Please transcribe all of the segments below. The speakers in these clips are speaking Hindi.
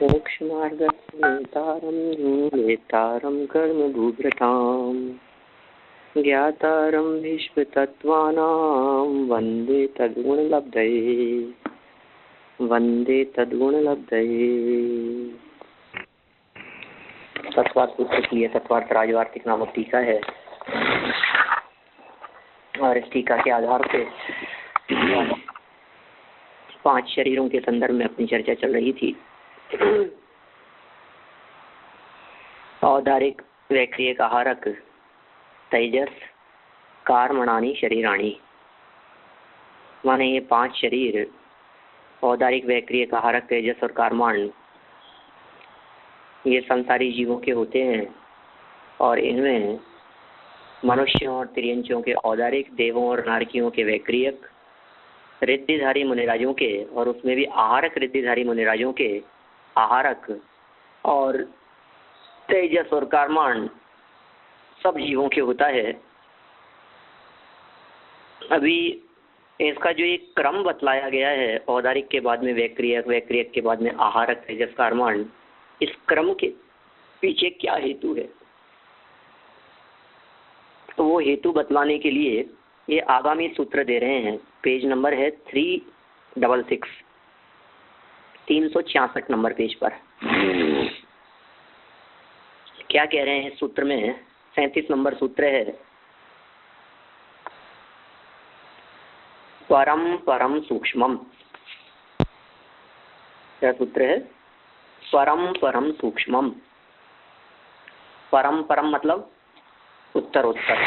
मोक्षमार्गस्येतारं धूमेतारं कर्मभूभृतां ज्ञातारं विश्वतत्त्वानां वन्दे तद्गुणलब्धये। तत्वार्थ सूत्र की यह तत्वार्थ राजवार्तिक नामक टीका है और इस टीका के आधार पे 5 शरीरों के संदर्भ में अपनी चर्चा चल रही थी। औदारिक, वैक्रियक, आहारक, तेजस, कारमणानि शरीराणि, माने ये 5 शरीर औदारिक, वैक्रियक, आहारक, तेजस और कारमान ये संसारी जीवों के होते हैं और इनमें मनुष्यों और तिर्यंचों के औदारिक, देवों और नारकियों के वैक्रियक, रिद्धिधारी मुनिराजों के और उसमें भी आहारक रिद्धिधारी मुनिराजों के आहारक और तेजस और कारमान सब जीवों के होता है। अभी इसका जो एक क्रम बतलाया गया है, औदारिक के बाद में वैक्रियक, वैक्रियक के बाद में आहारक, तेजस, कारमान, इस क्रम के पीछे क्या हेतु है, तो वो हेतु बतलाने के लिए ये आगामी सूत्र दे रहे हैं। पेज नंबर है 366, 366 नंबर पेज पर। क्या कह रहे हैं इस सूत्र में? 37 नंबर सूत्र है। परम परम सूक्ष्मम। क्या सूत्र है? परम परम सूक्ष्मम। परम परम मतलब उत्तर उत्तर,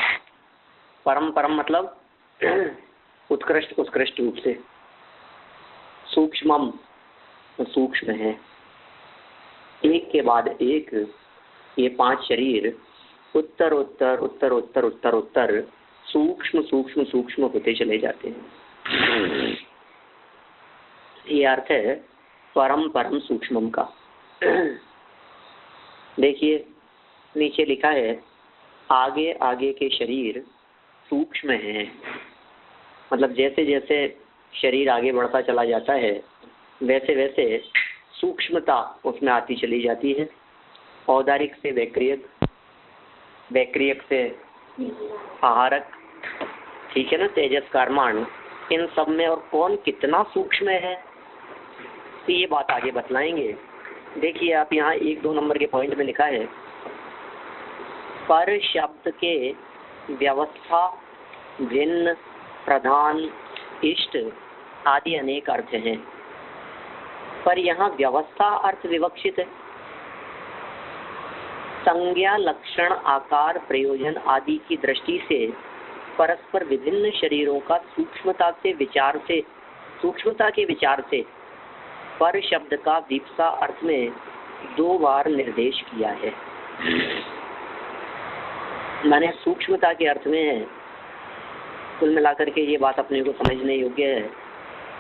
परम परम मतलब उत्कृष्ट उत्कृष्ट रूप से, सूक्ष्मम सूक्ष्म है, एक के बाद एक ये 5 शरीर उत्तर उत्तर उत्तर उत्तर उत्तर उत्तर सूक्ष्म सूक्ष्म सूक्ष्म होते चले जाते हैं। ये अर्थ है परम परम सूक्ष्मम का। देखिए नीचे लिखा है, आगे आगे के शरीर सूक्ष्म हैं। मतलब जैसे जैसे शरीर आगे बढ़ता चला जाता है वैसे वैसे सूक्ष्मता उसमें आती चली जाती है। औदारिक से वैक्रियक, वैक्रियक से आहारक, ठीक है ना, तेजस, कारमान, इन सब में और कौन कितना सूक्ष्म है तो ये बात आगे बतलाएंगे। देखिए आप यहाँ 1-2 नंबर के पॉइंट में लिखा है, पर शब्द के व्यवस्था, भिन्न, प्रधान, इष्ट आदि अनेक अर्थ हैं, पर यहाँ व्यवस्था अर्थ विवक्षित है। संज्ञा, लक्षण, आकार, प्रयोजन आदि की दृष्टि से परस्पर विभिन्न शरीरों का सूक्ष्मता के विचार से पर शब्द का दीप्सा अर्थ में 2 बार निर्देश किया है। मैंने सूक्ष्मता के अर्थ में है। कुल मिलाकर के ये बात अपने को समझने योग्य है।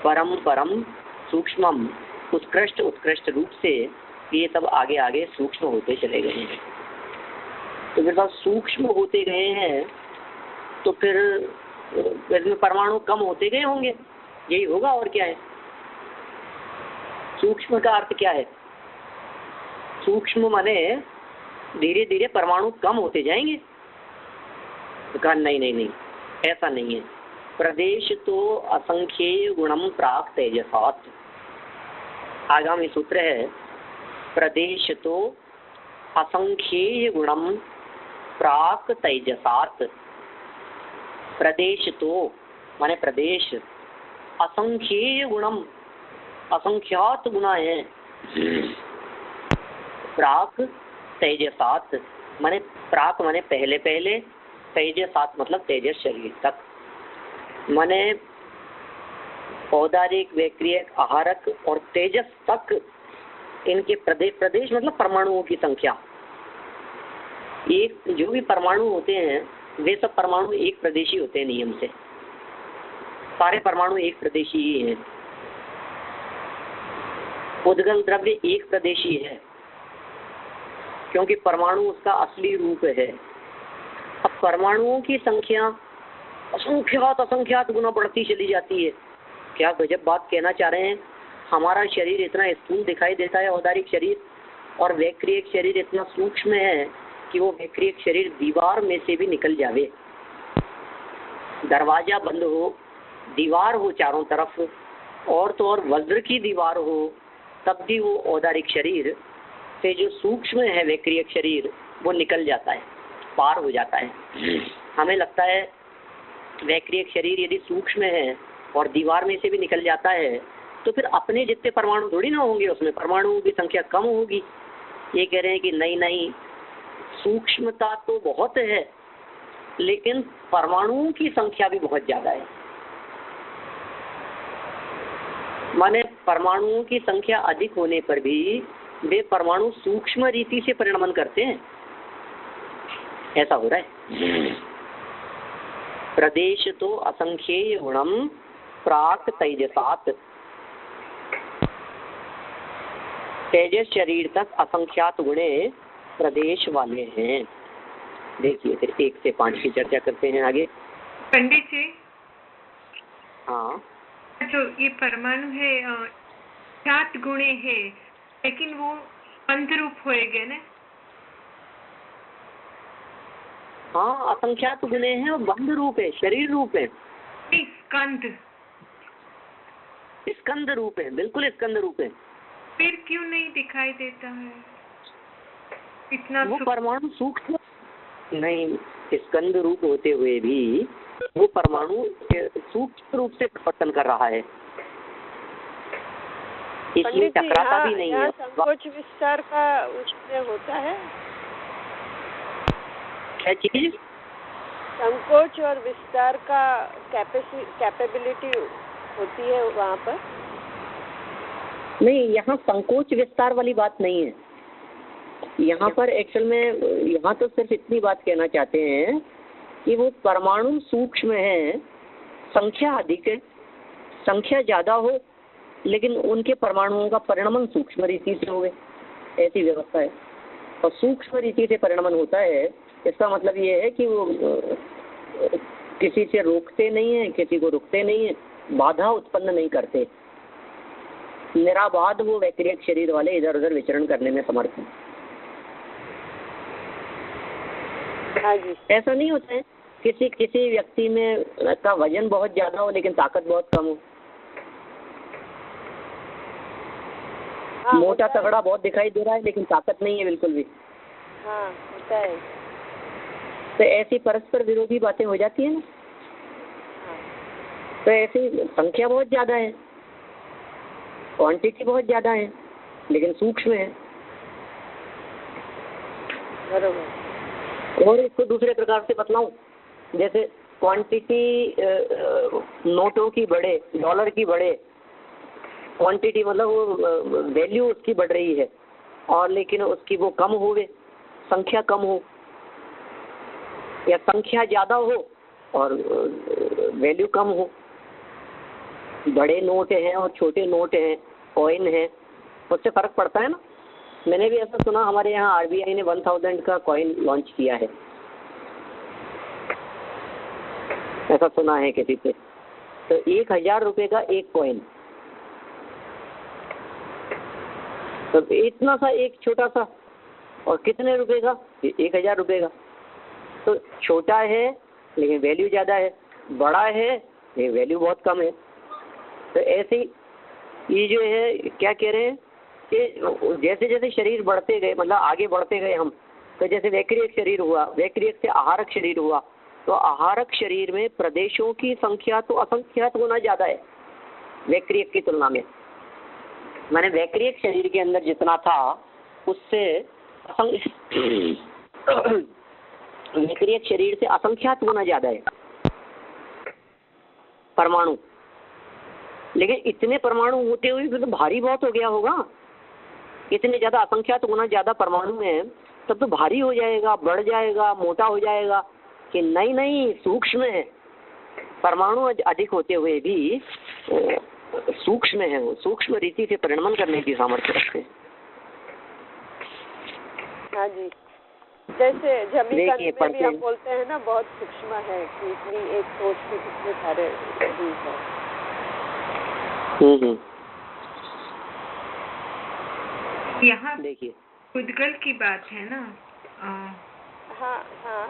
परम परम सूक्ष्मम, उत्कृष्ट उत्कृष्ट रूप से ये सब आगे आगे सूक्ष्म होते चले गए हैं। तो फिर सूक्ष्म होते गए हैं तो फिर इसमें परमाणु कम होते गए होंगे, यही होगा और क्या है। सूक्ष्म का अर्थ क्या है? सूक्ष्म माने धीरे धीरे परमाणु कम होते जाएंगे। तो कहा नहीं नहीं नहीं, ऐसा नहीं है। प्रदेश तो असंख्येय गुणम प्राक तेजसात्। आगामी सूत्र है, प्रदेश तो असंख्येय गुणम प्राक तेजसात्। प्रदेश तो माने प्रदेश, असंख्येय गुणम, असंख्यात गुना है, प्राक तेजसात् माने प्राक माने पहले पहले, तेजसात् मतलब तेजस शरीर तक, माने औदारिक, वैक्रियक, आहारक और तेजस तक इनके प्रदेश, प्रदेश मतलब परमाणुओं की संख्या। एक जो भी परमाणु होते हैं वे सब परमाणु एक प्रदेशी होते हैं नियम से। सारे परमाणु एक प्रदेशी ही हैं। उद्गल द्रव्य एक प्रदेशी है क्योंकि परमाणु उसका असली रूप है। अब परमाणुओं की संख्या असंख्यात असंख्यात गुना बढ़ती चली जाती है। क्या गजब बात कहना चाह रहे हैं। हमारा शरीर इतना स्थूल दिखाई देता है, औदारिक शरीर, और वैक्रियक शरीर इतना सूक्ष्म है कि वो वैक्रियक शरीर दीवार में से भी निकल जावे। दरवाजा बंद हो, दीवार हो चारों तरफ, और तो और वज्र की दीवार हो, तब भी वो औदारिक शरीर से जो सूक्ष्म है वैक्रियक शरीर वो निकल जाता है, पार हो जाता है। हमें लगता है वैक्रियक शरीर यदि सूक्ष्म है और दीवार में से भी निकल जाता है तो फिर अपने जितने परमाणु थोड़ी ना होंगे, उसमें परमाणुओं की संख्या कम होगी। ये कह रहे हैं कि नहीं नहीं, सूक्ष्मता तो बहुत है लेकिन परमाणुओं की संख्या भी बहुत ज्यादा है। माने परमाणुओं की संख्या अधिक होने पर भी वे परमाणु सूक्ष्म रीति से परिणमन करते हैं, ऐसा हो रहा है। प्रदेश तो असंख्येय गुणम प्राक तेजसात, तेजस शरीर तक असंख्यात गुणे प्रदेश वाले हैं। देखिए फिर 1 से 5 की चर्चा करते हैं आगे। पंडित जी, हाँ, जो ये परमाणु है 7 गुणे है, लेकिन वो स्कंद रूप होएगा ना? हाँ, असंख्यात गुणे हैं, वो बंध रूप है, शरीर रूप है, स्कंद स्कंद रूप है, बिल्कुल स्कंद रूप है। फिर क्यों नहीं दिखाई देता है इतना? वो परमाणु सूक्ष्म नहीं, स्कंद रूप होते हुए भी वो परमाणु सूक्ष्म रूप से परिवर्तन कर रहा है, इसलिए टकराता भी नहीं है। संकोच विस्तार का उसमें होता है क्या चीज? संकोच और विस्तार का कैपेबिलिटी होती है वहाँ पर? नहीं, यहाँ संकोच विस्तार वाली बात नहीं है। यहाँ पर एक्चुअल में यहाँ तो सिर्फ इतनी बात कहना चाहते हैं कि वो परमाणु सूक्ष्म है, संख्या अधिक है, संख्या ज्यादा हो लेकिन उनके परमाणुओं का परिणमन सूक्ष्म रीति से हो, ऐसी व्यवस्था है। और सूक्ष्म रीति से परिणमन होता है, इसका मतलब ये है कि वो किसी से रोकते नहीं है, किसी को रुकते नहीं है, बाधा उत्पन्न नहीं करते, निराबाध वो वैक्रियक शरीर वाले इधर उधर विचरण करने में समर्थ हैं। हाँ जी। ऐसा नहीं होता है किसी व्यक्ति में का वजन बहुत ज्यादा हो लेकिन ताकत बहुत कम हो। हाँ, मोटा तगड़ा बहुत दिखाई दे रहा है लेकिन ताकत नहीं है बिल्कुल भी। हाँ, होता है। तो ऐसी परस्पर विरोधी बातें हो जाती है ना। हाँ। तो ऐसी संख्या बहुत ज्यादा है, क्वांटिटी बहुत ज्यादा है लेकिन सूक्ष्म है। बरोबर। और इसको दूसरे प्रकार से बतलाऊं, जैसे क्वांटिटी नोटों की बढ़े, डॉलर की बढ़े, क्वांटिटी मतलब वो वैल्यू उसकी बढ़ रही है और लेकिन उसकी वो कम होवे, संख्या कम हो, या संख्या ज्यादा हो और वैल्यू कम हो। बड़े नोट हैं और छोटे नोट हैं, कॉइन है, उससे फर्क पड़ता है ना। मैंने भी ऐसा सुना, हमारे यहाँ आरबीआई ने 1000 का कॉइन लॉन्च किया है, ऐसा सुना है किसी से। तो 1000 रुपये का एक कॉइन, तो इतना सा एक छोटा सा, और कितने रुपए का? 1000 रुपये का। तो छोटा है लेकिन वैल्यू ज़्यादा है, बड़ा है लेकिन वैल्यू बहुत कम है। तो ऐसे ही ये जो है, क्या कह रहे हैं कि जैसे जैसे शरीर बढ़ते गए, मतलब आगे बढ़ते गए हम, तो जैसे वैक्रियक शरीर हुआ, वैक्रियक से आहारक शरीर हुआ, तो आहारक शरीर में प्रदेशों की संख्या तो असंख्यात गुना ज़्यादा है वैक्रियक की तुलना में। मैंने वैक्रियक शरीर के अंदर जितना था उससे वैक्रियक शरीर से असंख्यात गुना ज़्यादा है परमाणु। लेकिन इतने परमाणु होते हुए तो भारी बहुत हो गया होगा, इतने ज़्यादा असंख्यात गुना ज़्यादा परमाणु हैं, तब तो भारी हो जाएगा, बढ़ जाएगा, मोटा हो जाएगा। कि नहीं नहीं, सूक्ष्म है, परमाणु अधिक होते हुए भी सूक्ष्म है, वो सूक्ष्म रीति से परिणमन करने की सामर्थ्य रखते हैं। हाँ जी, जैसे जमीन में भी हम बोलते हैं ना, बहुत सूक्ष्म है कि इतनी एक सोच में कितने सारे जीव हैं। यहाँ देखिए उद्गल की बात है ना। हाँ हाँ,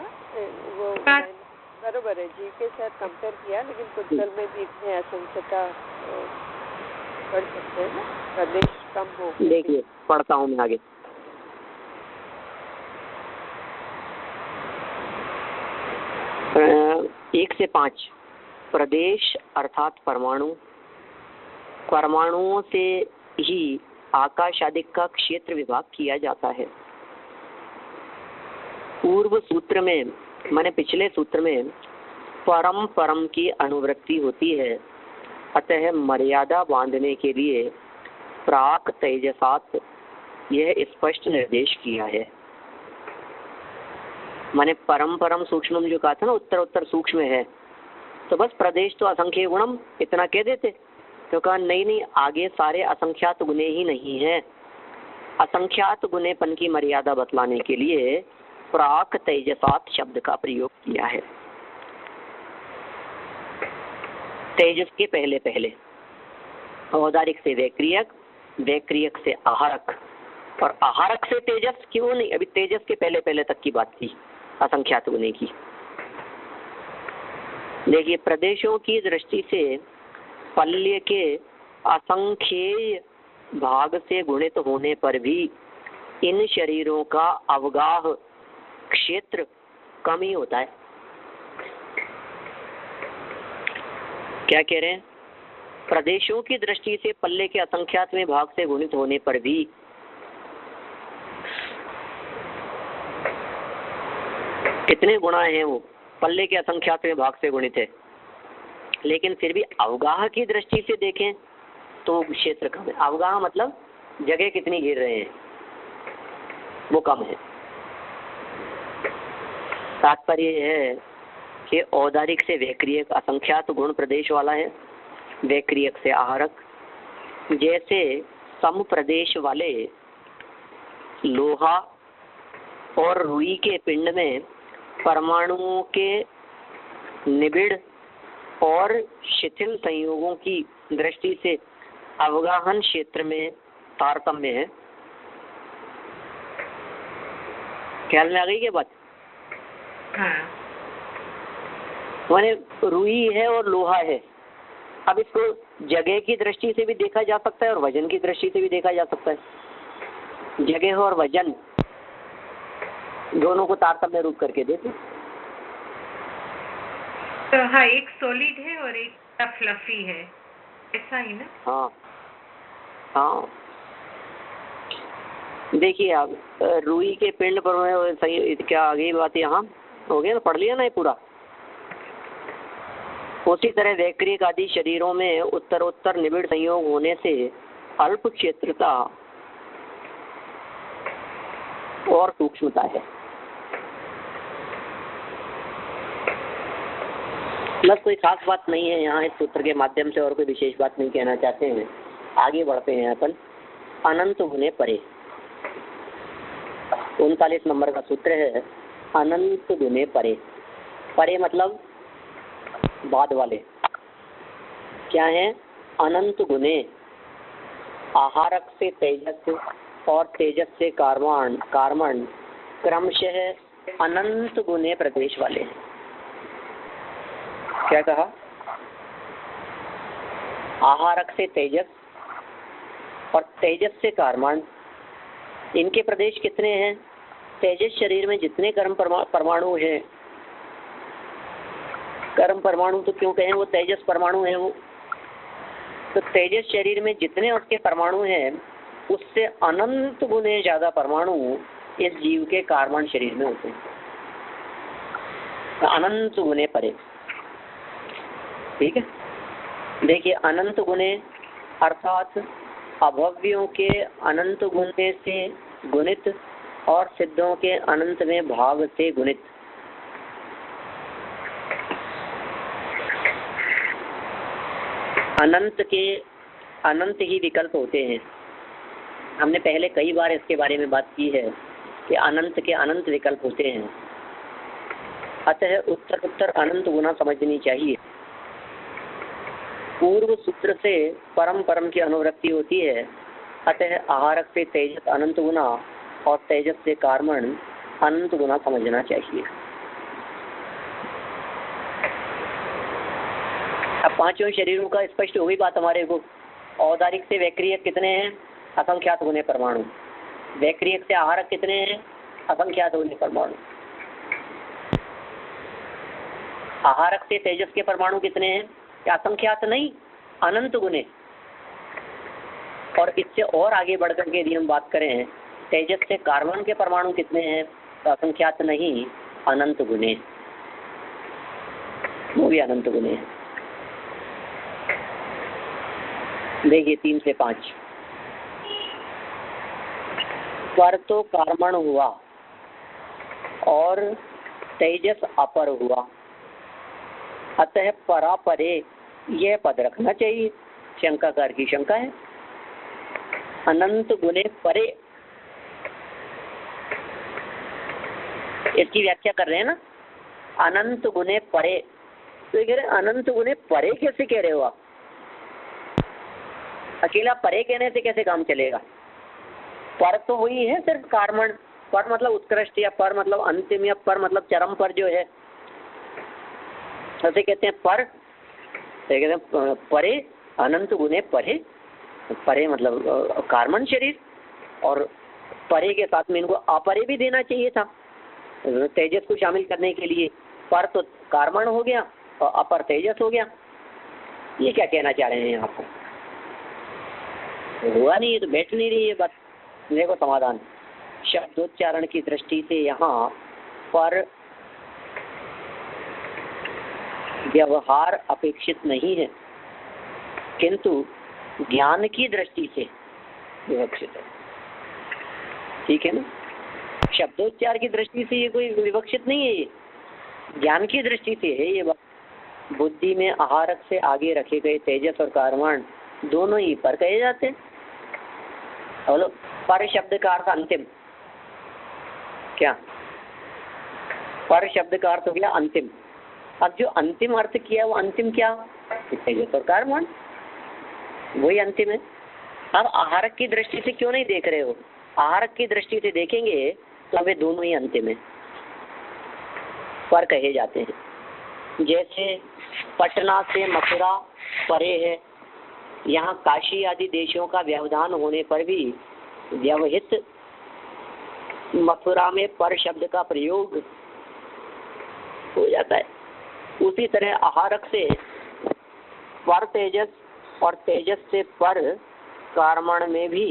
वो बरोबर है जी के साथ कंपेयर किया, लेकिन उद्गल में भी इतने असंख्यता पढ़ सकते हैं ना, प्रदेश कम हो। देखिए पढ़ता हूँ मैं आगे। एक से 5 प्रदेश अर्थात परमाणु, परमाणुओं से ही आकाश आदि का क्षेत्र विभाग किया जाता है। पूर्व सूत्र में माने पिछले सूत्र में परम परम की अनुवृत्ति होती है, अतः मर्यादा बांधने के लिए प्राक तेजसात यह स्पष्ट निर्देश किया है। माने परम परम सूक्ष्म जो कहा था ना, उत्तर उत्तर सूक्ष्म है, तो बस प्रदेश तो असंख्य गुणम इतना कह देते, तो कहा नहीं, आगे सारे असंख्यात गुणे ही नहीं है। असंख्यात गुणेपन की मर्यादा बतलाने के लिए प्राक तेजसात शब्द का प्रयोग किया है। तेजस के पहले पहले, औदारिक से वैक्रियक, वैक्रियक से आहारक, और आहारक से तेजस क्यों नहीं, अभी तेजस के पहले पहले तक की बात थी असंख्यात गुणे की। देखिए प्रदेशों की दृष्टि से पल्य के असंख्येय भाग से गुणित होने पर भी इन शरीरों का अवगाह क्षेत्र कम ही होता है। क्या कह रहे हैं? प्रदेशों की दृष्टि से पल्ले के असंख्यातवें भाग से गुणित होने पर भी कितने गुणा हैं वो, पल्ले के असंख्यातवें भाग से गुणित है, लेकिन फिर भी अवगाह की दृष्टि से देखें तो क्षेत्र कम है। अवगाह मतलब जगह कितनी घेर रहे हैं वो कम है। तात्पर्य है कि औदारिक से वैक्रियक असंख्यात गुण प्रदेश वाला है, वैक्रियक से आहारक। जैसे सम प्रदेश वाले लोहा और रुई के पिंड में परमाणुओं के निबिड़ और शिथिल संयोगों की दृष्टि से अवगाहन क्षेत्र में तारतम्य है। ख्याल में आ गई क्या बात? हाँ। माने रुई है और लोहा है, अब इसको जगह की दृष्टि से भी देखा जा सकता है और वजन की दृष्टि से भी देखा जा सकता है। जगह और वजन दोनों को तारतम्य रूप करके देते। तो हाँ, एक सॉलिड है और एक फ्लफी है, ऐसा ही ना? हाँ हाँ, देखिए आप रुई के पिंड पर सही क्या आगे बात यहाँ हो गया ना, पढ़ लिया ना ये पूरा। उसी तरह वैक्रिक आदि शरीरों में उत्तरोत्तर निबिड़ संयोग होने से अल्प क्षेत्रता और सूक्ष्मता है। बस कोई खास बात नहीं है यहाँ इस सूत्र के माध्यम से, और कोई विशेष बात नहीं कहना चाहते हैं। आगे बढ़ते हैं अपन। अनंत गुणे परे, 39 नंबर का सूत्र है अनंत गुणे परे। परे मतलब बाद वाले। क्या है? अनंत गुणे, आहारक से तेजस और तेजस से कार्बन क्रमशः अनंत गुणे प्रदेश वाले। क्या कहा? आहारक से तेजस और तेजस से कार्बन, इनके प्रदेश कितने हैं? तेजस शरीर में जितने कर्म परमाणु हैं, कर्म परमाणु तो क्यों कहें, वो तेजस परमाणु है वो, तो तेजस शरीर में जितने उसके परमाणु हैं उससे अनंत गुने ज्यादा परमाणु इस जीव के कार्बन शरीर में होते हैं। तो अनंत गुने परे, ठीक है। देखिए अनंत गुणे अर्थात अभव्यों के अनंत गुणे से गुणित और सिद्धों के अनंत में भाग से गुणित। अनंत के अनंत ही विकल्प होते हैं। हमने पहले कई बार इसके बारे में बात की है कि अनंत के अनंत विकल्प होते हैं, अतः उत्तर उत्तर अनंत गुना समझनी चाहिए। पूर्व सूत्र से परम परम की अनुवृत्ति होती है, अतः आहारक से तेजस अनंत गुना और तेजस से कार्बन अनंत गुना समझना चाहिए। अब पांचों शरीरों का स्पष्ट हो गई बात हमारे को। औदारिक से वैक्रियक कितने हैं? असंख्यात गुने परमाणु। वैक्रियक से आहारक कितने हैं? असंख्यात गुने परमाणु। आहारक से तेजस के परमाणु कितने हैं? क्या असंख्यात नहीं, अनंत गुने। और इससे और आगे बढ़कर के यदि हम बात करें, तेजस से कार्बन के परमाणु कितने हैं? तो असंख्यात नहीं, अनंत गुने, वो भी अनंत गुने हैं। देखिए 3 से 5 पर तो कार्बन हुआ और तेजस अपर हुआ, अतः परा परे यह पद रखना चाहिए। शंकाकार की शंका है। अनंत गुने परे, इसकी व्याख्या कर रहे हैं ना, अनंत गुने परे। तो ये कह रहे अनंत गुने परे कैसे कह रहे हो आप? अकेला परे कहने से कैसे काम चलेगा? पर तो वही है सिर्फ कार्बन। पर मतलब उत्कृष्ट, या पर मतलब अंतिम, या पर मतलब चरम पर जो है, ऐसे कहते हैं पर। तो कहते हैं परे, अनंत गुने परे। परे मतलब कार्बन शरीर, और परे के साथ में इनको अपरे भी देना चाहिए था तेजस को शामिल करने के लिए। पर तो कार्बन हो गया और अपर तेजस हो गया। ये क्या कहना चाह रहे हैं आपको? हुआ नहीं, ये तो बैठ नहीं रही है बात। देखो समाधान, शब्दोच्चारण की दृष्टि से यहाँ पर व्यवहार अपेक्षित नहीं है, किंतु ज्ञान की दृष्टि से विवक्षित है। ठीक है ना? शब्दोच्चार की दृष्टि से ये कोई विवक्षित नहीं है, ये ज्ञान की दृष्टि से है ये बात। बुद्धि में आहारक से आगे रखे गए तेजस और कार्बन दोनों ही पर कहे जाते हैं। बोलो, पर शब्द का अर्थ अंतिम, क्या पर शब्द का अर्थ हो गया अंतिम। अब जो अंतिम अर्थ किया वो अंतिम क्या? तेजस और कार्बन, वही अंतिम है। अब आहारक की दृष्टि से क्यों नहीं देख रहे हो? आहारक की दृष्टि से देखेंगे तो वे दोनों ही अंतिम है, पर कहे जाते हैं। जैसे पटना से मथुरा परे है, यहाँ काशी आदि देशों का व्यवधान होने पर भी व्यवहित मथुरा में पर शब्द का प्रयोग हो जाता है। उसी तरह आहारक से पर तेजस और तेजस से पर कार्बन में भी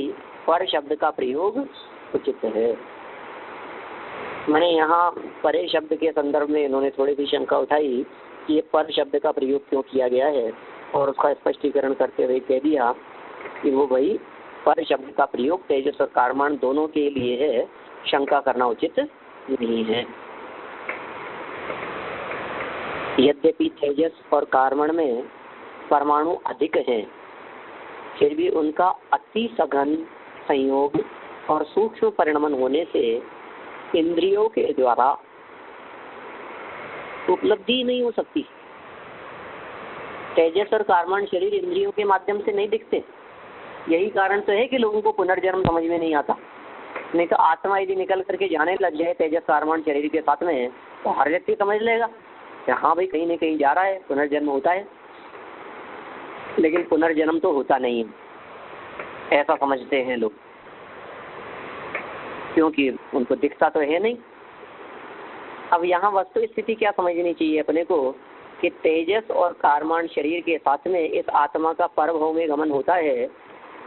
पर शब्द का प्रयोग उचित है। मैंने यहाँ परे शब्द के संदर्भ में इन्होंने थोड़ी सी शंका उठाई कि ये पर शब्द का प्रयोग क्यों किया गया है, और उसका स्पष्टीकरण करते हुए कह दिया कि वो भाई पर शब्द का प्रयोग तेजस और कार्बन दोनों के लिए है, शंका करना उचित नहीं है। यद्यपि तेजस और कार्बन में परमाणु अधिक हैं, फिर भी उनका अति सघन संयोग और सूक्ष्म परिणमन होने से इंद्रियों के द्वारा उपलब्धि नहीं हो सकती। तेजस और कार्बन शरीर इंद्रियों के माध्यम से नहीं दिखते। यही कारण तो है कि लोगों को पुनर्जन्म समझ में नहीं आता। नहीं तो आत्मा यदि निकल करके जाने लग जाए तेजस कार्बन शरीर के साथ में, तो हर व्यक्ति समझ लेगा कि हाँ भाई कहीं न कहीं जा रहा है, पुनर्जन्म होता है। लेकिन पुनर्जन्म तो होता नहीं है, ऐसा समझते हैं लोग, क्योंकि उनको दिखता तो है नहीं। अब यहाँ वस्तु स्थिति क्या समझनी चाहिए अपने को कि तेजस और कार्बन शरीर के साथ में इस आत्मा का परभव में गमन होता है,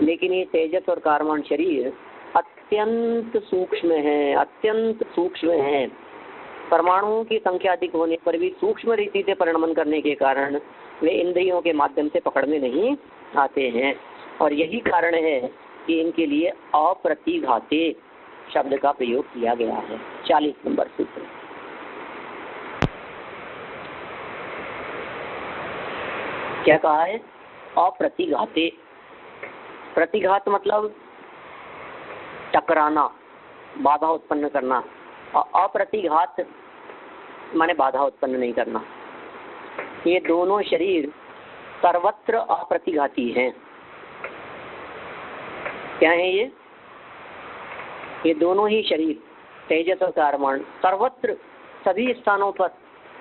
लेकिन ये तेजस और कार्बन शरीर अत्यंत सूक्ष्म है, अत्यंत सूक्ष्म है। परमाणुओं की संख्या अधिक होने पर भी सूक्ष्म रीति से परिणमन करने के कारण वे इंद्रियों के माध्यम से पकड़ में नहीं आते हैं, और यही कारण है कि इनके लिए अप्रतिघाते शब्द का प्रयोग किया गया है। 40 नंबर सूत्र। क्या कहा है? अप्रतिघाते। प्रतिघात मतलब टकराना, बाधा उत्पन्न करना, और अप्रतिघात माने बाधा उत्पन्न नहीं करना। ये दोनों शरीर सर्वत्र अप्रतिघाती हैं। क्या है ये दोनों ही शरीर तेजस और कारमान सर्वत्र सभी स्थानों पर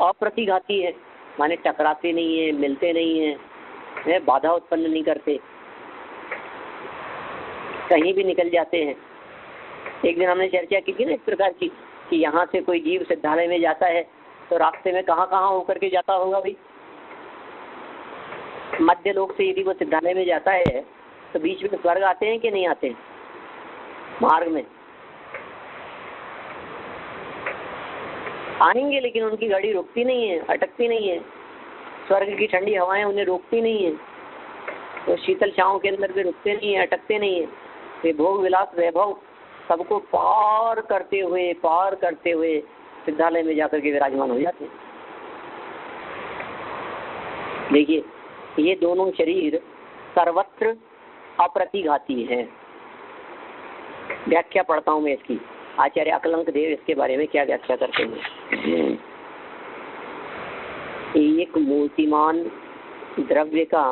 अप्रतिघाती है, माने टकराते नहीं है, मिलते नहीं है, बाधा उत्पन्न नहीं करते, कहीं भी निकल जाते हैं। एक दिन हमने चर्चा की थी ना इस प्रकार की कि यहाँ से कोई जीव सिद्धालय में जाता है तो रास्ते में कहाँ कहाँ होकर के जाता होगा भाई। मध्य लोक से यदि वो सिद्धालय में जाता है तो बीच में स्वर्ग आते हैं कि नहीं आते हैं? मार्ग में आएंगे, लेकिन उनकी गाड़ी रुकती नहीं है, अटकती नहीं है। स्वर्ग की ठंडी हवाएं उन्हें रोकती नहीं है, तो शीतल छांव के अंदर भी रुकते नहीं है, अटकते नहीं है। वे भोग विलास वैभव सबको पार करते हुए सिद्धालय में जाकर के विराजमान हो जाते हैं। देखिए, ये दोनों शरीर सर्वत्र अप्रतिघाती है। व्याख्या पढ़ता हूं मैं इसकी। आचार्य अकलंक देव इसके बारे में क्या व्याख्या करते हैं। एक मूर्तिमान द्रव्य का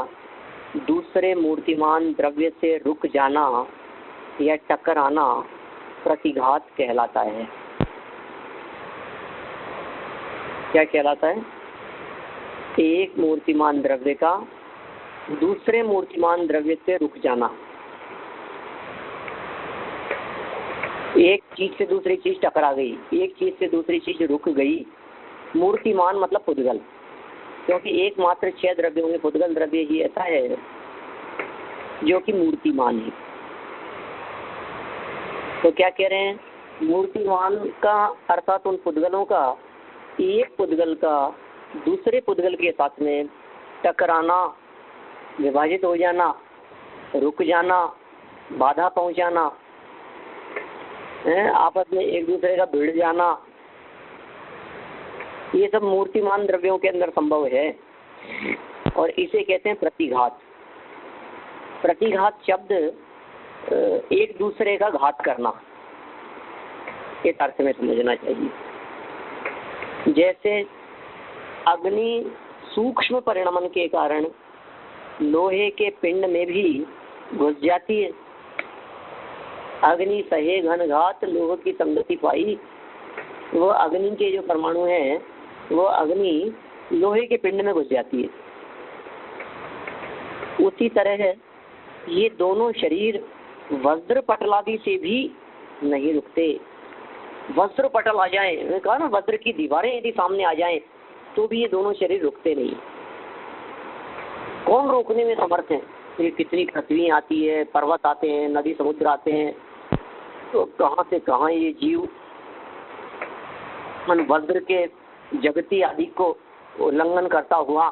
दूसरे मूर्तिमान द्रव्य से रुक जाना या टकराना प्रतिघात कहलाता है। क्या कहलाता है? एक मूर्तिमान द्रव्य का दूसरे मूर्तिमान द्रव्य से रुक जाना। एक चीज से दूसरी चीज टकरा गई, एक चीज से दूसरी चीज रुक गई। मूर्तिमान मतलब पुद्गल, क्योंकि एकमात्र 6 द्रव्यों में पुद्गल द्रव्य ही ऐसा है जो कि मूर्तिमान है। तो क्या कह रहे हैं? मूर्तिमान का अर्थात उन पुद्गलों का एक पुद्गल का दूसरे पुद्गल के साथ में टकराना, विभाजित हो जाना, रुक जाना, बाधा पहुंचाना, आपस में एक दूसरे का भिड़ जाना, ये सब मूर्तिमान द्रव्यों के अंदर संभव है और इसे कहते हैं प्रतिघात। प्रतिघात शब्द एक दूसरे का घात करना, इस अर्थ में समझना चाहिए। जैसे अग्नि सूक्ष्म परिणमन के कारण लोहे के पिंड में भी घुस जाती है। अग्नि सहे घन घात लोह की संगति पाई। वो अग्नि के जो परमाणु हैं वो अग्नि लोहे के पिंड में घुस जाती है। उसी तरह ये दोनों शरीर वज्र पटलादि से भी नहीं रुकते। वज्र पटल आ जाए, मैंने कहा ना, वज्र की दीवारें यदि सामने आ जाएं तो भी ये दोनों शरीर रुकते नहीं। कौन रोकने में समर्थ है? ये कितनी पृथ्वी आती है, पर्वत आते हैं, नदी समुद्र आते हैं, तो कहाँ से कहाँ ये जीव मन वज्र के जगती आदि को उल्लंघन करता हुआ,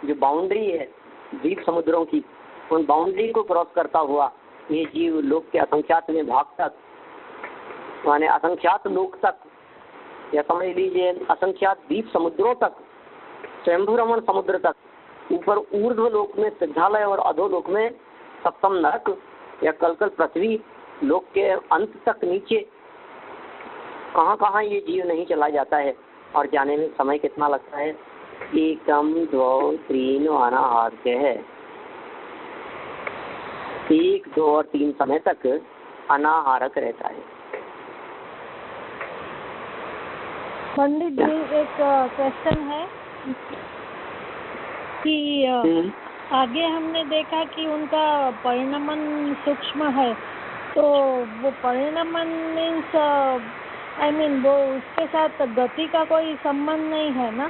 जो बाउंड्री है द्वीप समुद्रों की, उन बाउंड्री को क्रॉस करता हुआ ये जीव लोक के असंख्यात में भाग तक, माने असंख्यात लोक तक, या समझ लीजिए असंख्यात द्वीप समुद्रों तक, स्वयंभू रमण समुद्र तक, ऊपर ऊर्ध्व लोक में सिद्धालय और अधोलोक में सप्तम नरक या कलकल पृथ्वी लोक के अंत तक नीचे कहाँ कहाँ ये जीव नहीं चला जाता है। और जाने में समय कितना लगता है? 1 2 3 अनाहार है। 1 2 और 3 समय तक अनाहारक रहता है। पंडित जी, एक क्वेश्चन है कि आगे हमने देखा कि उनका परिणमन सूक्ष्म है, तो वो परिणमन मीन्स वो उसके साथ गति का कोई संबंध नहीं है ना?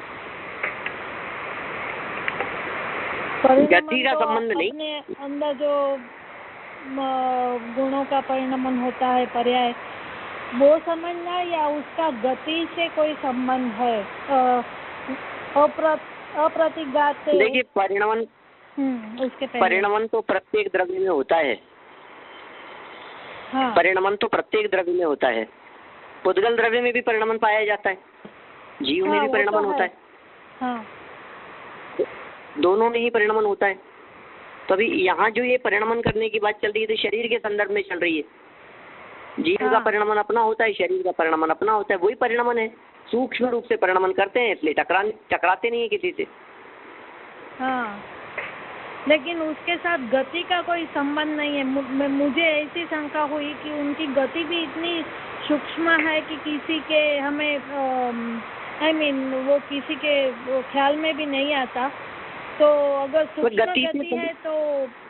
गति का संबंध नहीं, अपने अंदर जो गुणों का परिणमन होता है, पर्याय, वो समझना, या उसका गति से कोई संबंध है? अप्रतिघात से। देखिए, परिणमन उसके परिणमन तो प्रत्येक द्रव्य में होता है। हाँ। परिणमन तो प्रत्येक द्रव्य में होता है। पुद्गल द्रव्य में भी परिणमन पाया जाता है, जीव में भी परिणमन होता है। हाँ। दोनों में ही परिणमन होता है। तो अभी यहाँ जो ये परिणमन करने की बात चल रही है तो शरीर के संदर्भ में चल रही है। जीव का परिणमन अपना होता है, शरीर का परिणमन अपना होता है। वही परिणमन है, सूक्ष्म रूप से परिणमन करते हैं, इसलिए टकराते नहीं है किसी से। हाँ। लेकिन उसके साथ गति का कोई संबंध नहीं है। मुझे ऐसी शंका हुई कि उनकी गति भी इतनी सूक्ष्म है कि किसी के हमें वो किसी के ख्याल में भी नहीं आता। तो अगर सूक्ष्म गति है तो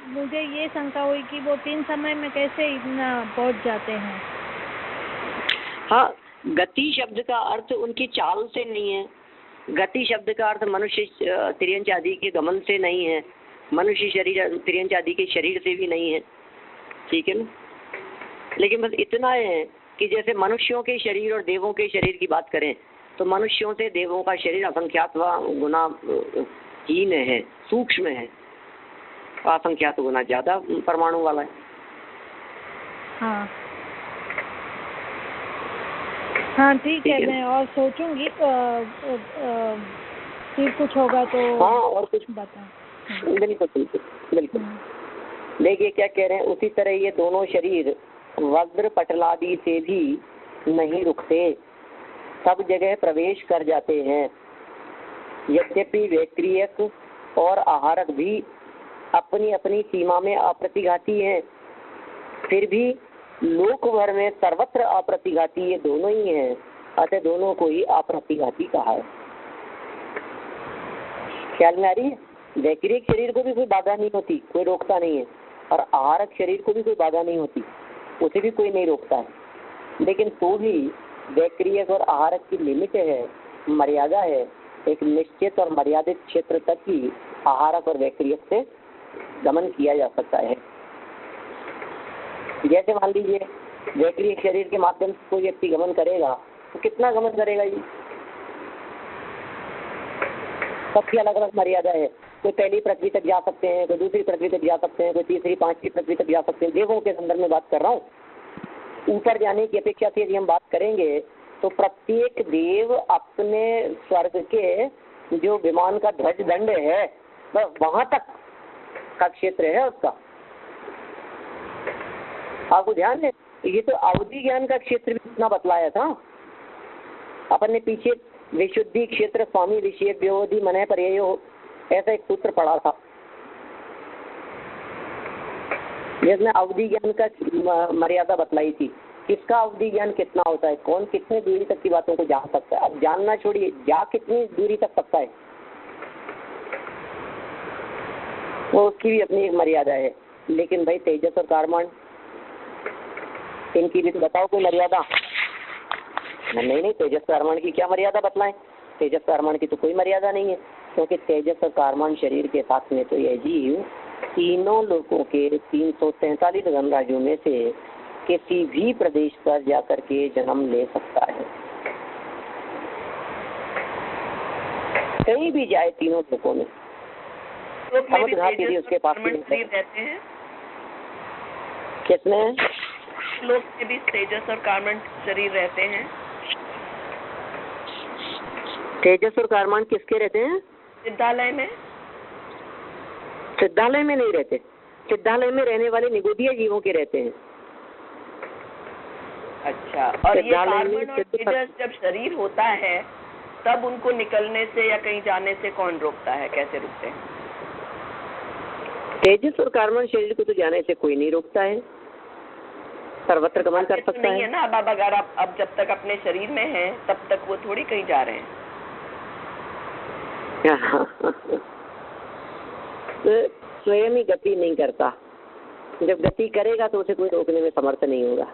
मुझे ये शंका हुई कि वो 3 समय में कैसे इतना पहुंच जाते हैं। हाँ, गति शब्द का अर्थ उनकी चाल से नहीं है। गति शब्द का अर्थ मनुष्य तिर्यंच आदि के गमन से नहीं है, मनुष्य शरीर तिर्यंच आदि के शरीर से भी नहीं है, ठीक है ना। लेकिन बस इतना है कि जैसे मनुष्यों के शरीर और देवों के शरीर की बात करें तो मनुष्यों से देवों का शरीर असंख्यात गुना हीन है, सूक्ष्म है, असंख्यात गुना ज्यादा परमाणु वाला है। हाँ हाँ, ठीक है, मैं और सोचूंगी। फिर कुछ होगा तो हाँ, और कुछ बता। बिल्कुल बिल्कुल बिल्कुल। देखिए क्या कह रहे हैं, उसी तरह ये दोनों शरीर वज्र पटलादि से भी नहीं रुकते, सब जगह प्रवेश कर जाते हैं। यद्यपि वैक्रियक और आहारक भी अपनी अपनी सीमा में अप्रतिघाती हैं, फिर भी लोक भर में सर्वत्र अप्रतिघाती ये दोनों ही हैं, अतः दोनों को ही अप्रतिघाती कहा है। ख्याल में आ रही है? वैक्रियक शरीर को भी कोई बाधा नहीं होती, कोई रोकता नहीं है, और आहारक शरीर को भी कोई बाधा नहीं होती, उसे भी कोई नहीं रोकता है। लेकिन तो भी वैक्रियक और आहारक की लिमिट है, मर्यादा है। एक निश्चित और मर्यादित क्षेत्र तक ही आहारक और वैक्रियक से गमन किया जा सकता है। जैसे मान लीजिए वैक्रियक शरीर के माध्यम से कोई व्यक्ति गमन करेगा तो कितना गमन करेगा जी? सबकी अलग अलग मर्यादा है। कोई पहली पृथ्वी तक जा सकते हैं, कोई दूसरी पृथ्वी तक जा सकते हैं, कोई तीसरी पांचवी पृथ्वी तक जा सकते हैं। देवों के संदर्भ में बात कर रहा हूँ। ऊपर जाने की अपेक्षा से यदि हम बात करेंगे तो प्रत्येक देव अपने स्वर्ग के जो विमान का ध्वज दंड है वहां तक का क्षेत्र है उसका। आपको ध्यान है, ये तो अवधि ज्ञान का क्षेत्र भी इतना बतलाया था अपन ने पीछे। विशुद्धि क्षेत्र स्वामी विषय व्योधि मन पर्यो, ऐसा एक सूत्र पढ़ा था जिसमें अवधि ज्ञान का मर्यादा बतलाई थी। किसका अवधि ज्ञान कितना होता है, कौन कितने दूरी तक की बातों को जान सकता है। अब जानना छोड़िए, जा कितनी दूरी तक सकता है वो उसकी भी अपनी एक मर्यादा है। लेकिन भाई तेजस और कारमान, इनकी भी तो बताओ कोई मर्यादा। नहीं, तेजस कारमान की क्या मर्यादा बतलाएं? तेजस कारमान की तो कोई मर्यादा नहीं है, क्योंकि तेजस और कारमान शरीर के साथ में तो यह जीव तीनों लोगों के 343 धनराशियों में से किसी भी प्रदेश पर जाकर के जन्म ले सकता है, कहीं भी जाए तीनों लोगों में। घाटी भी उसके पास रहते हैं। किसमें? लोक में भी तेजस और कारमान शरीर रहते हैं। तेजस और कारमान किसके रहते हैं? सिद्धालय में। सिद्धालय में नहीं रहते, सिद्धालय में रहने वाले निगोदीय जीवों के रहते हैं। अच्छा, और ये कारमान और तेजस जब शरीर होता है तब उनको निकलने से या कहीं जाने से कौन रोकता है, कैसे रुकते हैं? तेजस और कारमान शरीर को तो जाने से कोई नहीं रोकता है, सर्वत्र गमन कर सकता नहीं है ना। अब अगर आप अब जब तक अपने शरीर में हैं तब तक वो थोड़ी कहीं जा रहे हैं। स्वयं ही गति नहीं करता, जब गति करेगा तो उसे कोई रोकने में समर्थ नहीं होगा,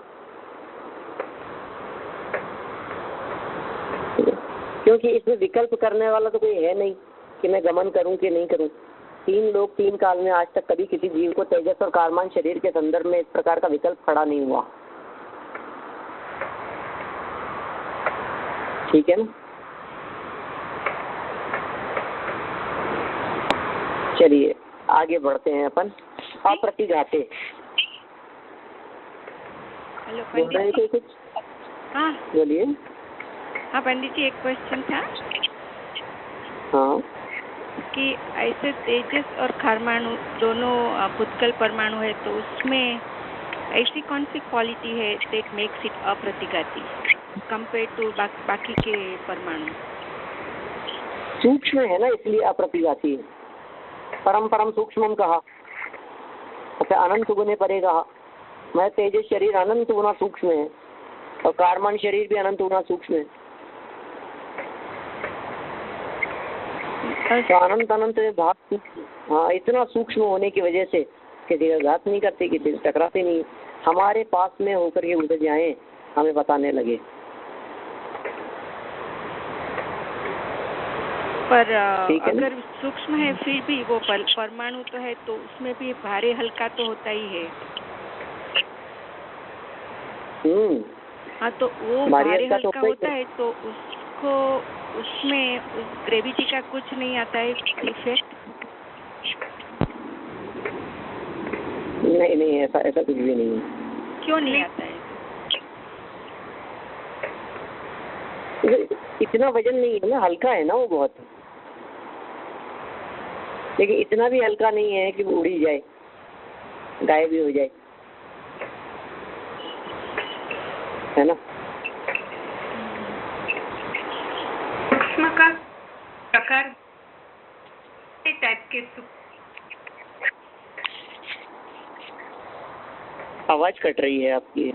क्योंकि इसमें विकल्प करने वाला तो कोई है नहीं कि मैं गमन करूं कि नहीं करूं। 3 लोक 3 काल में आज तक कभी किसी जीव को तेजस और कारमान शरीर के संदर्भ में इस प्रकार का विकल्प खड़ा नहीं हुआ, ठीक है ना। चलिए आगे बढ़ते हैं अपन। अप्रतिघाते। हेलो पंडित जी। कुछ? हाँ बोलिए। हाँ पंडित जी, एक क्वेश्चन था। हाँ, कि ऐसे तेजस और परमाणु दोनों भूतकल परमाणु है, तो उसमें ऐसी कौन सी क्वालिटी है दैट मेक्स इट अप्रतिघाती कंपेयर टू बाकी के परमाणु? सूक्ष्म है ना, इसलिए अप्रतिघाती है। परम परम सूक्ष्मम कहा, फिर अनंत गुने परे कहा। मैं तेजस शरीर अनंत गुना सूक्ष्म है और कार्मण शरीर भी अनंत गुना सूक्ष्म है। तो अनंत अनंत भाग, हाँ, इतना सूक्ष्म होने की वजह से किसी का घात नहीं करते, किसी से टकराते नहीं, हमारे पास में होकर के उधर जाए, हमें बताने लगे। पर अगर सूक्ष्म है फिर भी वो परमाणु तो है, तो उसमें भी भारी हल्का तो होता ही है। हाँ, तो वो भारी हल्का होता है तो उसको, उसमें उस ग्रेविटी का कुछ नहीं आता है इफेक्ट? नहीं, ऐसा कुछ भी नहीं है। क्यों नहीं आता है? इतना वजन नहीं है ना, हल्का है ना वो बहुत, लेकिन इतना भी हल्का नहीं है कि वो उड़ ही जाए, गायब भी हो जाए, है ना। सूक्ष्म का प्रकार टाइप के, आवाज कट रही है आपकी।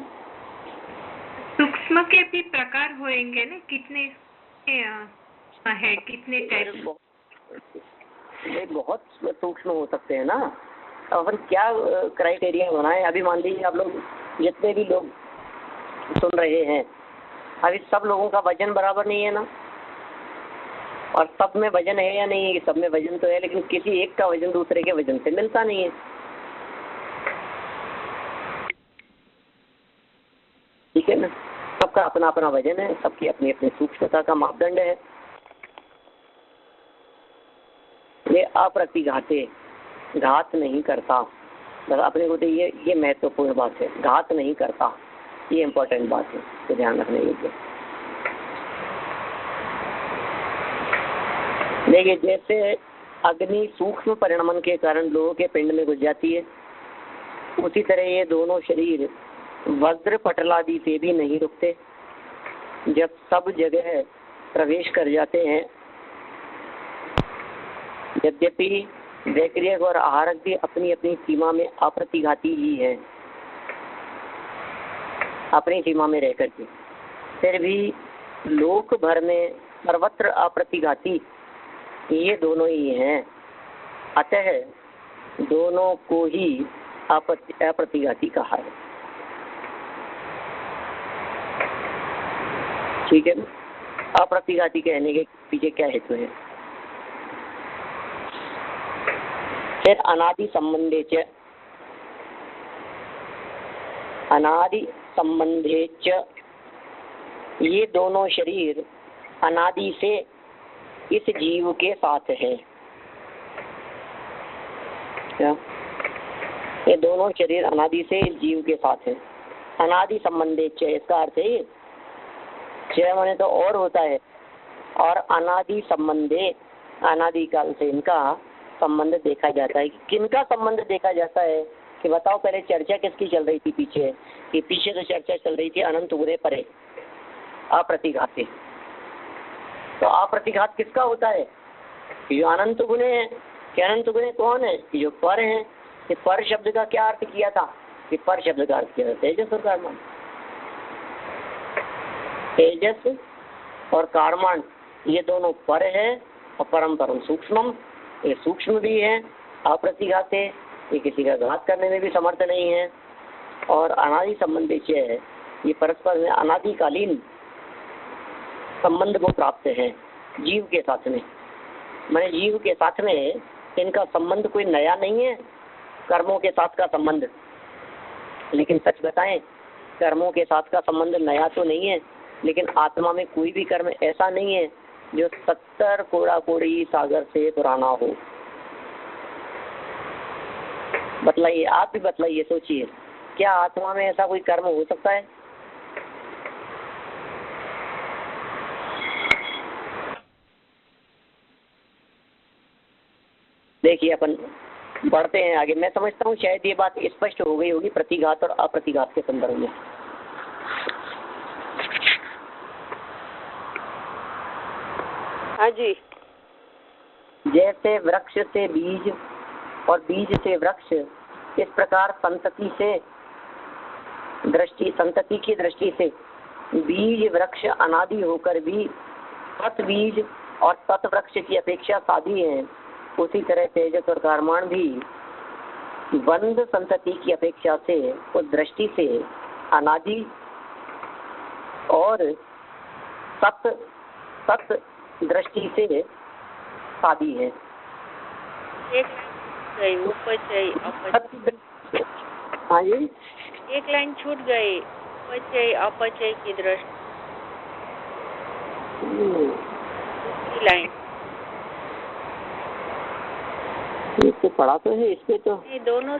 सूक्ष्म के भी प्रकार होंगे ना, कितने है, कितने टाइप? बहुत सूक्ष्म हो सकते हैं ना। अब अपन क्या क्राइटेरिया बनाए? अभी मान लीजिए आप लोग, जितने भी लोग सुन रहे हैं, अभी सब लोगों का वजन बराबर नहीं है ना, और सब में वजन है या नहीं है? सब में वजन तो है, लेकिन किसी एक का वजन दूसरे के वजन से मिलता नहीं है, ठीक है ना। सबका अपना अपना वजन है, सबकी अपनी अपनी सूक्ष्मता का मापदंड है। ये अप्रतिघाते, घात नहीं करता, बस अपने को तो ये महत्वपूर्ण बात है, घात नहीं करता, ये इम्पोर्टेंट बात है, तो ध्यान रखने योग्य। देखिए, जैसे अग्नि सूक्ष्म परिणमन के कारण लोगों के पिंड में घुस जाती है, उसी तरह ये दोनों शरीर वज्र पटलादि से भी नहीं रुकते। जब सब जगह प्रवेश कर जाते हैं, यद्यपि वैक्रियक और आहारक भी अपनी अपनी सीमा में अप्रतिघाती ही है, अपनी सीमा में रहकर के, फिर भी लोक भर में सर्वत्र अप्रतिघाती ये दोनों ही हैं। अतः दोनों को ही अप्रतिघाती कहा है, ठीक है ना। अप्रतिघाती कहने के पीछे क्या हेतु है? फिर अनादि संबंधे च, अनादि संबंधे च, ये दोनों शरीर अनादि से इस जीव के साथ है। क्या? ये दोनों शरीर अनादि से इस जीव के साथ है। अनादि संबंधे च, इसका अर्थ है जय माने तो और होता है, और अनादि संबंधे, अनादि काल से इनका संबंध देखा जाता है। किनका संबंध देखा जाता है कि बताओ, पहले चर्चा किसकी चल रही थी पीछे? कि पीछे तो चर्चा चल रही थी अनंत गुणे परे, अप्रतिघाते। तो अप्रतिघात किसका होता है? जो अनंत गुणे है। कि अनंत गुणे कौन है? जो पर है। कि पर शब्द का क्या अर्थ किया था? कि पर शब्द का अर्थ किया था तेजस और कारमान। तेजस और कारमान ये दोनों पर है, और परम परम सूक्ष्मम, ये सूक्ष्म भी है, अप्रतिघाते, ये किसी का घात करने में भी समर्थ नहीं है, और अनादि संबंधी है, ये परस्पर में अनादिकालीन संबंध को प्राप्त है जीव के साथ में। मैंने जीव के साथ में इनका संबंध कोई नया नहीं है, कर्मों के साथ का संबंध। लेकिन सच बताएं, कर्मों के साथ का संबंध नया तो नहीं है, लेकिन आत्मा में कोई भी कर्म ऐसा नहीं है जो 70 कोड़ा कोड़ी सागर से पुराना हो। बतलाइए, आप भी बतलाइए, सोचिए, क्या आत्मा में ऐसा कोई कर्म हो सकता है? देखिए, अपन बढ़ते हैं आगे। मैं समझता हूँ शायद ये बात स्पष्ट हो गई होगी प्रतिघात और अप्रतिघात के संदर्भ में। हाँ जी। जैसे वृक्ष से बीज और बीज से वृक्ष, इस प्रकार संतति की दृष्टि से बीज वृक्ष अनादि होकर भी तत्बीज और तत्वृक्ष की अपेक्षा सादी है, उसी तरह तेजस और कर्माण भी बंध संतति की अपेक्षा से उस दृष्टि से अनादि और सत दृष्टि से सादी है। हाँ जी, एक लाइन छूट गई, उपचय अपचय की दृष्टि, दूसरी लाइन इसको पढ़ा तो है, इसमें तो दोनों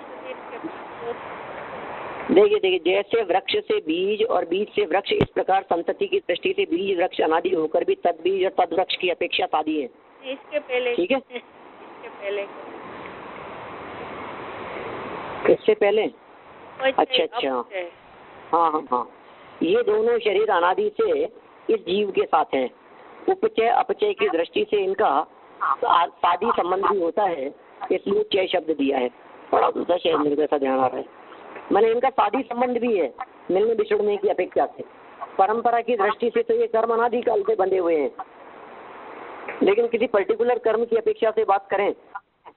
देखिए जैसे वृक्ष से बीज और बीज से वृक्ष, इस प्रकार संतति की दृष्टि से बीज वृक्ष अनादि होकर भी तद्बीज और तद्वृक्ष की अपेक्षा सादी है। इसके पहले, ठीक है, इससे पहले अच्छा, हाँ, ये दोनों शरीर अनादि से इस जीव के साथ हैं। उपचय अपचय की दृष्टि से इनका सादी संबंध भी होता है, इसलिए चय शब्द दिया है। बड़ा दूसरा शब्द मेरे को ऐसा ध्यान आ रहा है, मैंने इनका सादी संबंध भी है मिलने बिछड़ने की अपेक्षा से। परंपरा की दृष्टि से तो ये कर्म अनादि काल से बंधे हुए हैं, लेकिन किसी पर्टिकुलर कर्म की अपेक्षा से बात करें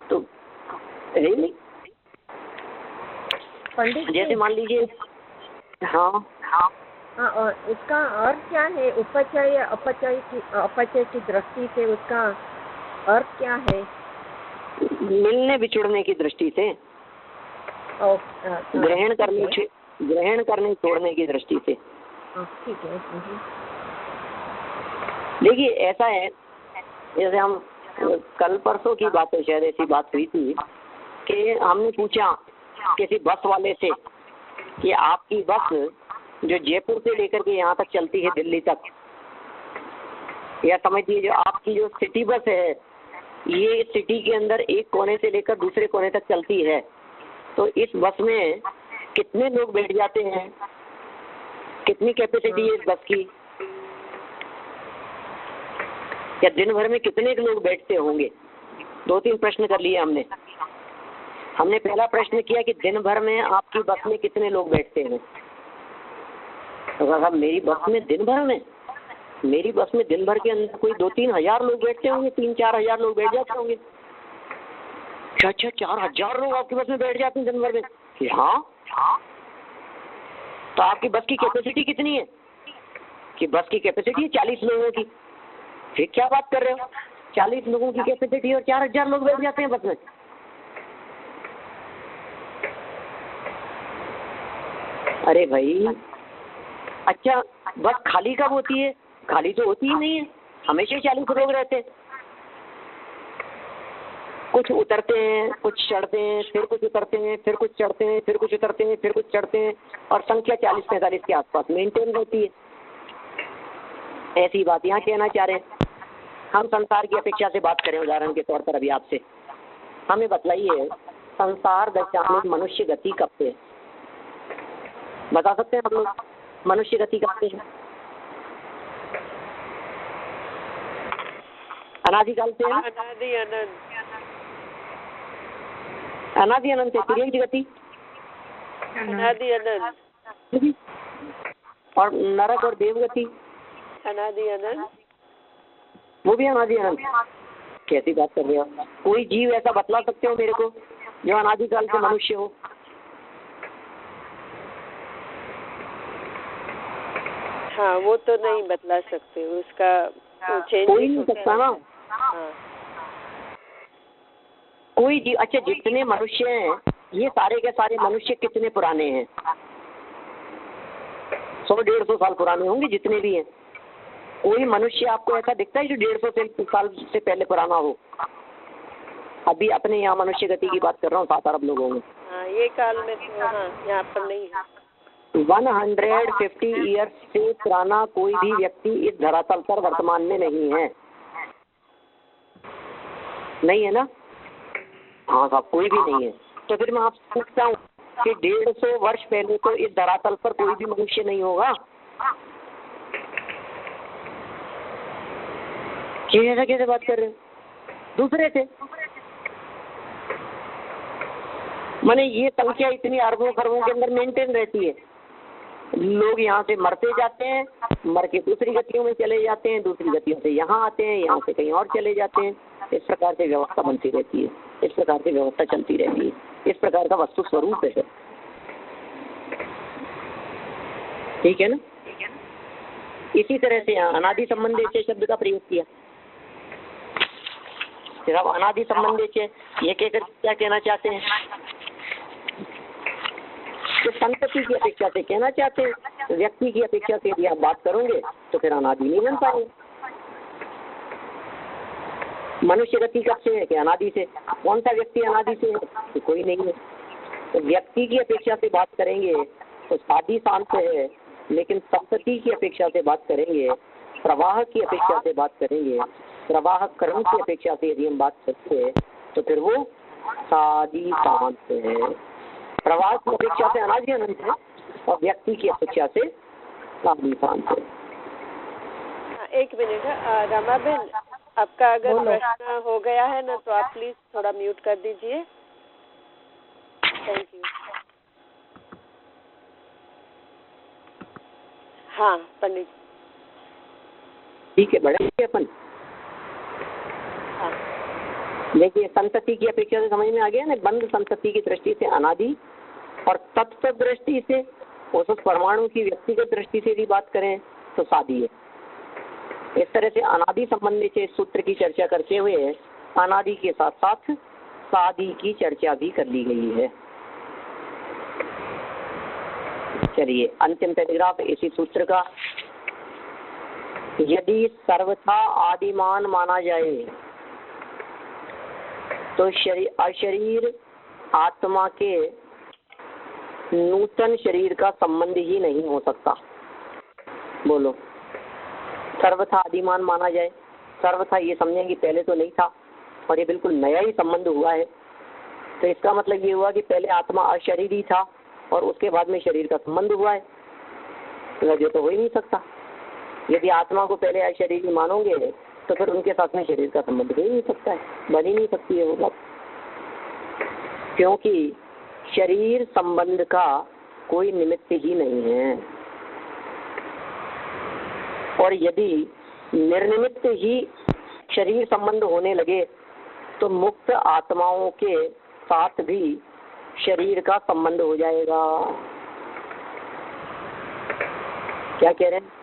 तो नहीं। जैसे मान लीजिए, हाँ, और इसका अर्थ क्या है? उपचय अपचय की दृष्टि से उसका अर्थ क्या है? मिलने बिछुड़ने की दृष्टि से, ग्रहण करने छोड़ने की दृष्टि से। ठीक है। देखिए ऐसा है, जैसे हम कल परसों की बात है, शायद ऐसी बात हुई थी कि हमने पूछा किसी बस वाले से कि आपकी बस जो जयपुर से लेकर के यहाँ तक चलती है दिल्ली तक, या समझिए जो आपकी जो सिटी बस है, ये सिटी के अंदर एक कोने से लेकर दूसरे कोने तक चलती है, तो इस बस में कितने लोग बैठ जाते हैं, कितनी कैपेसिटी है इस बस की, या दिन भर में कितने लोग बैठते होंगे? 2-3 प्रश्न कर लिए हमने पहला प्रश्न किया कि दिन भर में आपकी बस में कितने लोग बैठते हैं? तो कहा मेरी बस में दिन भर के अंदर कोई 2-3 हजार लोग बैठते होंगे, 3-4 हजार लोग बैठ जाते होंगे। अच्छा 4,000 लोग आपकी बस में बैठ जाते हैं दिन भर में? हाँ। तो आपकी बस की कैपेसिटी कितनी है? कि बस की कैपेसिटी है 40 लोगों की। फिर क्या बात कर रहे हो, 40 लोगों की कैपेसिटी और 4,000 लोग बैठ जाते हैं बस में? अरे भाई, अच्छा बस खाली कब होती है? खाली तो होती ही नहीं है, हमेशा 40 लोग रहते हैं। कुछ उतरते हैं, कुछ चढ़ते हैं, फिर कुछ उतरते हैं, फिर कुछ चढ़ते हैं, फिर कुछ उतरते हैं, फिर कुछ चढ़ते हैं, और संख्या 40-45 के आसपास मेंटेन रहती है। ऐसी बात यहाँ कहना चाह रहे हैं। हम संसार की अपेक्षा से बात करें उदाहरण के तौर पर, अभी आपसे हमें बतलाइए संसार दशा में मनुष्य गति कब से? बता सकते हैं आप लोग मनुष्य गति कब से है? अनादिकाल से है, अनादि अनंत है। तिर्यक गति अनादि अनंत, और नरक और देवगति अनादि अनंत, वो भी अनादि अनंत। कैसी बात कर रहे हो? कोई जीव ऐसा बतला सकते हो मेरे को जो अनादिकाल से मनुष्य हो? हाँ, वो तो नहीं बतला सकते, उसका चेंज कोई नहीं सकता ना। हाँ। कोई जीव, अच्छा जितने मनुष्य हैं ये सारे के सारे मनुष्य कितने पुराने हैं? 100-150 साल पुराने होंगे जितने भी हैं। कोई मनुष्य आपको ऐसा दिखता है जो 150 साल से पहले पुराना हो? अभी अपने यहाँ मनुष्य गति की बात कर रहा हूँ, 7 अरब लोगों में। हाँ, ये काल में तो हाँ, यहाँ पर नहीं है। 150 ईयर्स से पुराना कोई भी व्यक्ति इस धरातल पर वर्तमान में नहीं है। नहीं है ना? हाँ साहब, कोई भी नहीं है। तो फिर मैं आपसे पूछता हूँ कि 150 वर्ष पहले तो इस धरातल पर कोई भी मनुष्य नहीं होगा? ऐसा कैसे बात कर रहे हो? दूसरे थे माने ये संख्या इतनी अरबों खरबों के अंदर मेंटेन रहती है। लोग यहाँ से मरते जाते हैं, मर के दूसरी गतियों में चले जाते हैं, दूसरी गतियों से यहाँ आते हैं, यहाँ से कहीं और चले जाते हैं। इस प्रकार से व्यवस्था बनती रहती है, इस प्रकार से व्यवस्था चलती रहती है। इस प्रकार का वस्तु स्वरूप है। ठीक है ना। इसी तरह से यहाँ अनादि संबंध से शब्द का प्रयोग किया। फिर अब अनादि संबंध से ये कहकर क्या कहना चाहते हैं? तो संतति की अपेक्षा से कहना चाहते हैं। व्यक्ति की अपेक्षा से यदि आप बात करोगे तो फिर अनादि नहीं बन पाएंगे। मनुष्य गति कब से है कि अनादि से। कौन सा व्यक्ति अनादि से है? तो कोई नहीं है। तो व्यक्ति की अपेक्षा से बात करेंगे तो सादी शांत है, लेकिन संतति की अपेक्षा से बात करेंगे, प्रवाह की अपेक्षा से बात करेंगे, प्रवाह क्रम की अपेक्षा से यदि हम बात करते हैं तो फिर वो सादी शांत है। प्रवाह की अपेक्षा से अनादि अनंत है और व्यक्ति की अपेक्षा से सादी शांत है। एक मिनट रमा बहन, आपका अगर प्रश्न हो गया है ना तो आप प्लीज थोड़ा म्यूट कर दीजिए। Thank you. हाँ पंडित। ठीक है, बढ़ेंगे अपन। हाँ देखिए, संतति की अपेक्षा से समझ में आ गया ना। बंद संतति की दृष्टि से अनादि और तत्व दृष्टि से उस परमाणु की व्यक्तिगत दृष्टि से भी बात करें तो सादी है। इस तरह से अनादि संबंधी से सूत्र की चर्चा करते हुए अनादि के साथ साथ सादी की चर्चा भी कर ली गई है। चलिए अंतिम पैराग्राफ इसी सूत्र का। यदि सर्वथा आदिमान माना जाए तो अशरीर आत्मा के नूतन शरीर का संबंध ही नहीं हो सकता। बोलो, सर्वथा आदिमान माना जाए। सर्वथा ये समझेंगे पहले तो नहीं था और ये बिल्कुल नया ही संबंध हुआ है। तो इसका मतलब ये हुआ कि पहले आत्मा अशरीरी था और उसके बाद में शरीर का संबंध हुआ है। ये तो हो ही नहीं सकता। यदि आत्मा को पहले अशरीरी मानोगे तो फिर उनके साथ में शरीर का संबंध हो ही नहीं सकता है, बन ही नहीं सकती है वो बात। क्योंकि शरीर संबंध का कोई निमित्त ही नहीं है। और यदि निर्निमित्त ही शरीर संबंध होने लगे तो मुक्त आत्माओं के साथ भी शरीर का संबंध हो जाएगा। क्या कह रहे हैं?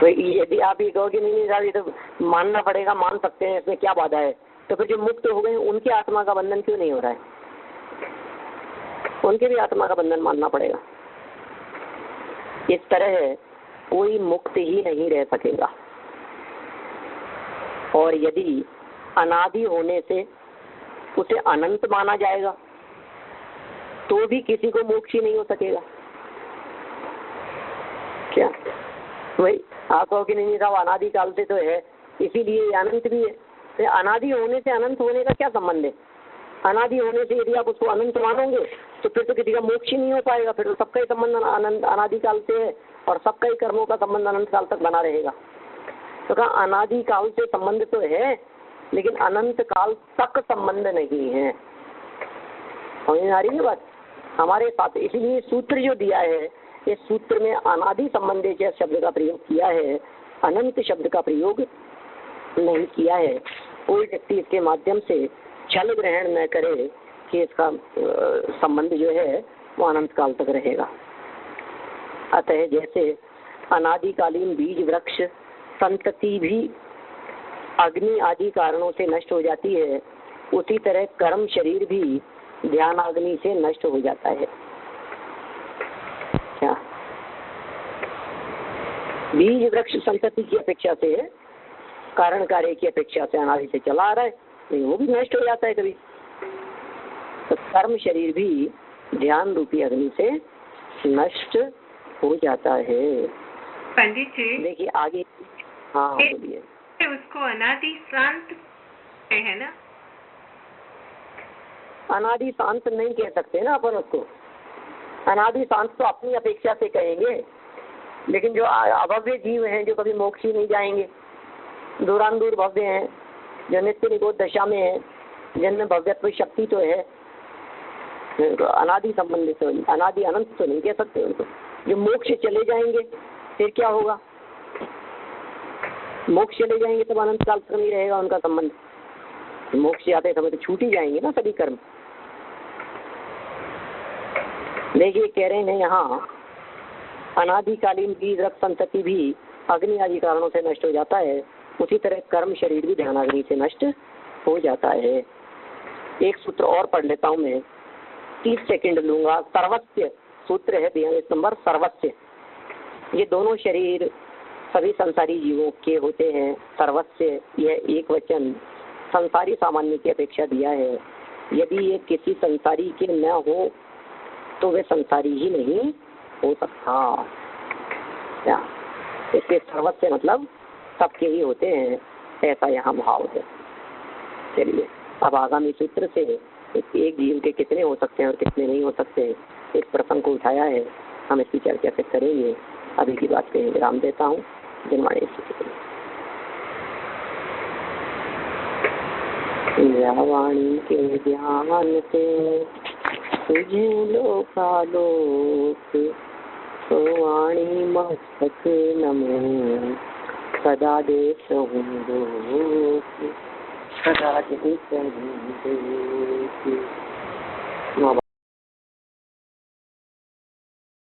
तो यदि आप ये कहोगे नहीं साहब ये तो मानना पड़ेगा, मान सकते हैं, इसमें क्या बाधा है, तो फिर जो मुक्त हो गए उनकी आत्मा का बंधन क्यों नहीं हो रहा है? उनके भी आत्मा का बंधन मानना पड़ेगा। इस तरह कोई मुक्त ही नहीं रह सकेगा। और यदि अनादि होने से उसे अनंत माना जाएगा तो भी किसी को मोक्ष ही नहीं हो सकेगा। क्या वही आप कहो कि नहीं साहब अनादि काल से तो है, इसीलिए अनंत भी है। तो अनादि होने से अनंत होने का क्या संबंध है? अनादि होने से यदि आप उसको अनंत मानोगे तो फिर तो किसी का मोक्ष ही नहीं हो पाएगा। फिर तो सबका ही संबंध अनादि काल से है और सबका ही कर्मों का संबंध अनंत काल तक बना रहेगा। तो कहा अनादि काल से संबंध तो है लेकिन अनंत काल तक संबंध नहीं है। समझ में आ रही है बात हमारे साथ? इसीलिए सूत्र जो दिया है इस सूत्र में अनादि संबंधी शब्द का प्रयोग किया है, अनंत शब्द का प्रयोग नहीं किया है। कोई व्यक्ति इसके माध्यम से छल ग्रहण न करे कि इसका संबंध जो है वो अनंत काल तक रहेगा। अतः जैसे अनादिकालीन बीज वृक्ष संतति भी अग्नि आदि कारणों से नष्ट हो जाती है, उसी तरह कर्म शरीर भी ध्यान अग्नि से नष्ट हो जाता है। क्या बीज वृक्ष संतति की अपेक्षा से है, कारण कार्य की अपेक्षा से अनादि से चला आ रहा है, लेकिन वो भी नष्ट हो जाता है कभी। तो कर्म शरीर भी ध्यान रूपी अग्नि से नष्ट हो जाता है। पंडित जी देखिए आगे। हाँ बोलिए। उसको अनादि शांत है ना? अनादि शांत नहीं कह सकते ना अपन उसको। अनादि शांत तो अपनी अपेक्षा से कहेंगे, लेकिन जो अभव्य जीव हैं जो कभी मोक्ष ही नहीं जाएंगे, दूरान दूर भव्य हैं, जो नित्य निरोध दशा में है, जिनमें भव्यत्व शक्ति तो है, अनादि संबंधित तो, अनादि अनंत तो नहीं कह सकते उनको। जो मोक्ष चले जाएंगे फिर क्या होगा? मोक्ष चले जाएंगे तब अनंत काल तक नहीं रहेगा उनका संबंध। मोक्ष आते समय तो छूट ही जाएंगे ना सभी कर्म। देखिए कह रहे हैं यहाँ अनादिकालीन बीज रक्त संतति भी अग्नि आदि कारणों से नष्ट हो जाता है, उसी तरह कर्म शरीर भी ध्यानाग्नि से नष्ट हो जाता है। एक सूत्र और पढ़ लेता हूँ मैं, 30 सेकंड लूंगा। सर्वस्य सूत्र है 42 नंबर, सर्वस्य। ये दोनों शरीर सभी संसारी जीवों के होते हैं। सर्वस्य यह एक वचन संसारी सामान्य की अपेक्षा दिया है। यदि ये किसी संसारी के न हो तो वे संसारी ही नहीं हो सकता। क्या इसके सर्वस्य मतलब सबके ही होते हैं, ऐसा यहाँ भाव है। चलिए अब आगामी सूत्र से एक जीव के कितने हो सकते हैं और कितने नहीं हो सकते, इस प्रसंग को उठाया है, हम इसकी चर्चा से करेंगे। अभी की बात पे विराम देता हूँ। जनवाणी वाणी के ध्यान से तुझे लोकालोक, तो वाणी मस्तक नमो सदा देश हूँ, सदा देश हूँ।